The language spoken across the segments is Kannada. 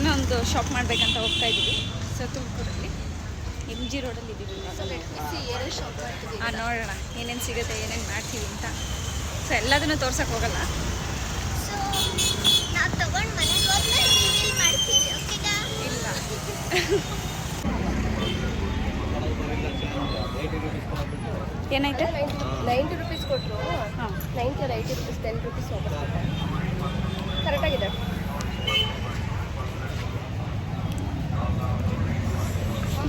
ಏನೋ ಒಂದು ಶಾಪ್ ಮಾಡಬೇಕಂತ ಹೋಗ್ತಾ ಇದ್ದೀವಿ. ಸೊ ತುಮಕೂರಲ್ಲಿ MG ರೋಡಲ್ಲಿ ಇದ್ದೀವಿ. ನೋಡೋಣ ಏನೇನು ಸಿಗುತ್ತೆ, ಏನೇನು ಮಾಡ್ತೀವಿ ಅಂತ. ಸೊ ಎಲ್ಲದನ್ನು ತೋರ್ಸಕ್ಕೆ ಹೋಗಲ್ಲ. ಇಲ್ಲ ಏನಾಯ್ತು? 90 ರೂಪೀಸ್ ಕೊಟ್ಟರು. 90 or 80 ರೂಪೀಸ್, 10 ರೂಪೀಸ್ ಹೋಗುತ್ತೆ. ಕರೆಕ್ಟಾಗಿದೆ.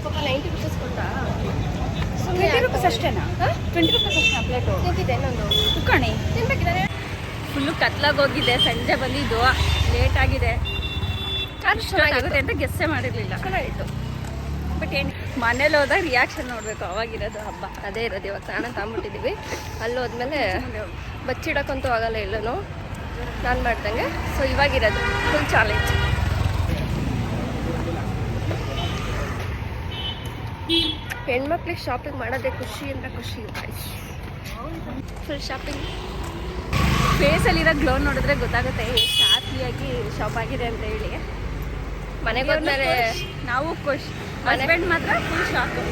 ಪಾಪ 90 ರೂಪೀಸ್ ಕೊಟ್ಟಾ? 20 ರೂಪೀಸ್ ಅಷ್ಟೇನಾ? 20 ರೂಪೀಸ್ ಅಷ್ಟೇನಾ ಪ್ಲೇಟು? ತಿಂತಿದ್ದೆ ಇನ್ನೊಂದು ಕುಕ್ಕಣಿ ತಿನ್ಬೇಕಿದೆ. ಫುಲ್ಲು ಕತ್ಲಾಗಿ ಹೋಗಿದೆ, ಸಂಜೆ ಬಂದಿದ್ದು ಲೇಟ್ ಆಗಿದೆ. ಆಗುತ್ತೆ ಅಂತ ಗೆಸ್ಸೇ ಮಾಡಿರಲಿಲ್ಲ. ಚೆನ್ನಾಗಿತ್ತು. ಬಟ್ ಏನು ಮನೇಲಿ ಹೋದಾಗ ರಿಯಾಕ್ಷನ್ ನೋಡಬೇಕು, ಅವಾಗಿರೋದು ಹಬ್ಬ. ಅದೇ ಇರೋದು. ಇವಾಗ ಸ್ನಾನ ತಗೊಂಬಿಟ್ಟಿದ್ದೀವಿ. ಅಲ್ಲಿ ಹೋದ್ಮೇಲೆ ಬಚ್ಚಿಡಕ್ಕಂತೂ ಆಗಲ್ಲ ಎಲ್ಲನೂ ನಾನು ಮಾಡ್ದಂಗೆ. ಸೊ ಇವಾಗಿರೋದು ಫುಲ್ ಚಾಲೆಂಜ್. ಹೆಣ್ಮಕ್ಳಿಗೆ ಶಾಪಿಂಗ್ ಮಾಡೋದೇ ಖುಷಿ ಅಂತ ಖುಷಿ. Full shopping. ಫೇಸಲ್ಲಿರೋ ಗ್ಲೋ ನೋಡಿದ್ರೆ ಗೊತ್ತಾಗುತ್ತೆ ಎಷ್ಟು ಹ್ಯಾಪಿಯಾಗಿ ಶಾಪ್ ಆಗಿದೆ ಅಂತ ಹೇಳಿ. ಮನೆಗೆ ಹೋದ್ಮೇಲೆ ನಾವು ಖುಷಿ, ಹಸ್ಬೆಂಡ್ ಮಾತ್ರ full shock.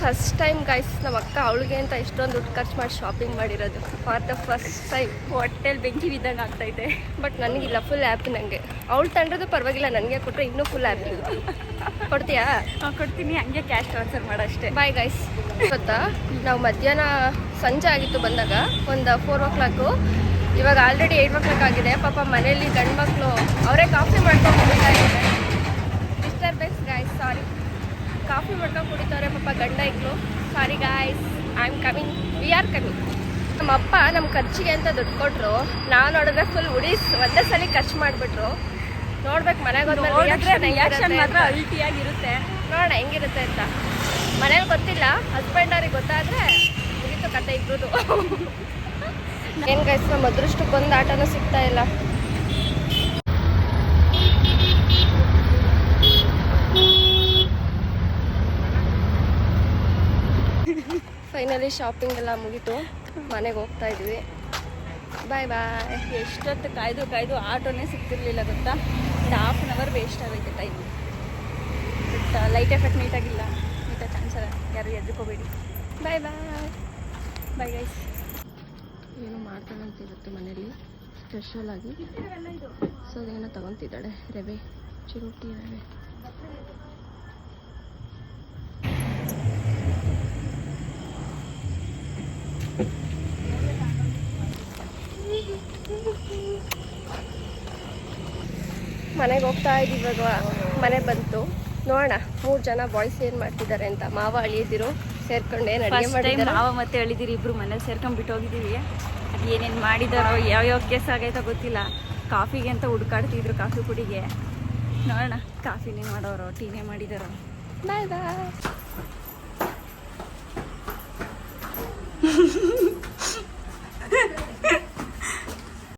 First time guys ನಮ್ಮ ಅಕ್ಕ ಅವಳಿಗೆ ಅಂತ ಇಷ್ಟೊಂದು ದುಡ್ಡು ಖರ್ಚು ಮಾಡಿ ಶಾಪಿಂಗ್ ಮಾಡಿರೋದು ಫಾರ್ ದ ಫಸ್ಟ್ ಟೈಮ್. ಹೊಟ್ಟೆಲಿ ಬೆಂಕಿ ಬಿದ್ದಂಗೆ ಆಗ್ತೈತೆ. ಬಟ್ ನನಗಿಲ್ಲ, ಫುಲ್ ಹ್ಯಾಪಿ. ನನಗೆ ಅವಳು ತಂಡ್ರದ್ದು ಪರವಾಗಿಲ್ಲ, ನನಗೆ ಕೊಟ್ಟರೆ ಇನ್ನೂ ಫುಲ್ ಹ್ಯಾಪಿ. ಕೊಡ್ತೀಯಾ? ಕೊಡ್ತೀನಿ, ಹಂಗೆ ಕ್ಯಾಶ್ ಟ್ರಾನ್ಸ್ಫರ್ ಮಾಡಷ್ಟೇ. Bye guys. ಗೊತ್ತಾ, ನಾವು ಮಧ್ಯಾಹ್ನ ಸಂಜೆ ಆಗಿತ್ತು ಬಂದಾಗ ಒಂದು 4 o'clock. ಇವಾಗ ಆಲ್ರೆಡಿ 8 o'clock ಆಗಿದೆ. ಪಾಪ ಮನೇಲಿ ಗಂಡು ಮಕ್ಕಳು ಅವರೇ ಕಾಫಿ ಮಾಡ್ಕೊಂಡು ಕುಡಿತಾರೆ. ಡಿಸ್ಟರ್ಬೆನ್ಸ್ ಗೈಸ್, ಸಾರಿ. ಕಾಫಿ ಮಾಡ್ಕೊಂಡು ಕುಡಿತಾರೆ ಪಾಪ ಗಂಡ ಇಕ್ಳು. Sorry guys, I am coming, we are coming. ನಮ್ಮ ಅಪ್ಪ ನಮ್ಮ ಖರ್ಚಿಗೆ ಅಂತ ದುಡ್ಡು ಕೊಟ್ಟರು. ನಾವು ನೋಡಿದ್ರೆ ಫುಲ್ ಉಡಿಸ್ ಒಂದೇ ಸಲ ಖರ್ಚು ಮಾಡಿಬಿಟ್ರು. ನೋಡ್ಬೇಕು ಮನೆಗೆ ಹೋದ್ಮೇಲೆ ರಿಯಾಕ್ಷನ್ ಮಾತ್ರ ಅಲ್ಟಿಯಾಗಿರುತ್ತೆ. ನೋಡೋಣ ಹೆಂಗಿರುತ್ತೆ ಅಂತ. ಮನೇಲಿ ಗೊತ್ತಿಲ್ಲ, ಹಸ್ಬೆಂಡ್ ಅವ್ರಿಗೆ ಗೊತ್ತಾದರೆ ಮುಗೀತು ಕತೆ ಇಬ್ಬರದು. ಏನು ಗೈಸ್, ನಮ್ಮ ಅದೃಷ್ಟಕ್ಕೊಂದು ಆಟನೂ ಸಿಗ್ತಾ ಇಲ್ಲ. ಫೈನಲಿ ಶಾಪಿಂಗ್ ಎಲ್ಲ ಮುಗೀತು, ಮನೆಗೆ ಹೋಗ್ತಾ ಇದ್ವಿ. ಬಾಯ್ ಬಾಯ್. ಎಷ್ಟೊತ್ತು ಕಾಯ್ದು ಆಟೋನೇ ಸಿಗ್ತಿರ್ಲಿಲ್ಲ ಗೊತ್ತಾ. ಒಂದು ½ hour ವೇಸ್ಟ್ ಆಗೈತೆ ಟೈಮ್. ಬಟ್ ಲೈಟ್ ಎಫೆಕ್ಟ್ ನೀಟಾಗಿಲ್ಲ, ನೀಟಾಗಿ ಕಾಣಿಸಲ್ಲ. ಯಾರು ಎದ್ದುಕೋಬೇಡಿ. ಬಾಯ್ ಬಾಯ್. Bye guys. ಏನು ಮಾಡ್ತಾಳಂತಿರುತ್ತೆ ಮನೇಲಿ ಸ್ಪೆಷಲ್ ಆಗಿ. ಸೊ ಅದೇನೋ ತಗೊತಿದ್ದಾಳೆ, ರವೆ, ಚಿರೋಟಿ ರವೆ. ಮನೆಗೆ ಹೋಗ್ತಾ ಇದ್ದೀವಿ. ಇವಾಗ ಮನೆ ಬಂತು. ನೋಡೋಣ 3 ಜನ ಬಾಯ್ಸ್ ಏನು ಮಾಡ್ತಿದ್ದಾರೆ ಅಂತ. ಮಾವ ಅಳಿಯದಿರು ಸೇರ್ಕೊಂಡು ಏನು ಅಡುಗೆ ಮಾಡಿದ್ದಾರೆ. ಮಾವ ಮತ್ತೆ ಅಳಿದಿರಿ ಇಬ್ರು ಮನೇಲಿ ಸೇರ್ಕೊಂಡ್ಬಿಟ್ಟು ಹೋಗಿದ್ದೀವಿ. ಅದು ಏನೇನು ಮಾಡಿದಾರೋ, ಯಾವ್ಯಾವ ಕೇಸ್ ಆಗೈತೋ ಗೊತ್ತಿಲ್ಲ. ಕಾಫಿಗೆ ಅಂತ ಹುಡ್ಕಾಡ್ತಿದ್ರು, ಕಾಫಿ ಪುಡಿಗೆ. ನೋಡೋಣ ಕಾಫಿನೇ ಮಾಡೋರು, ಟೀನೇ ಮಾಡಿದಾರೋ. ಬಾಯ್ ಬಾಯ್.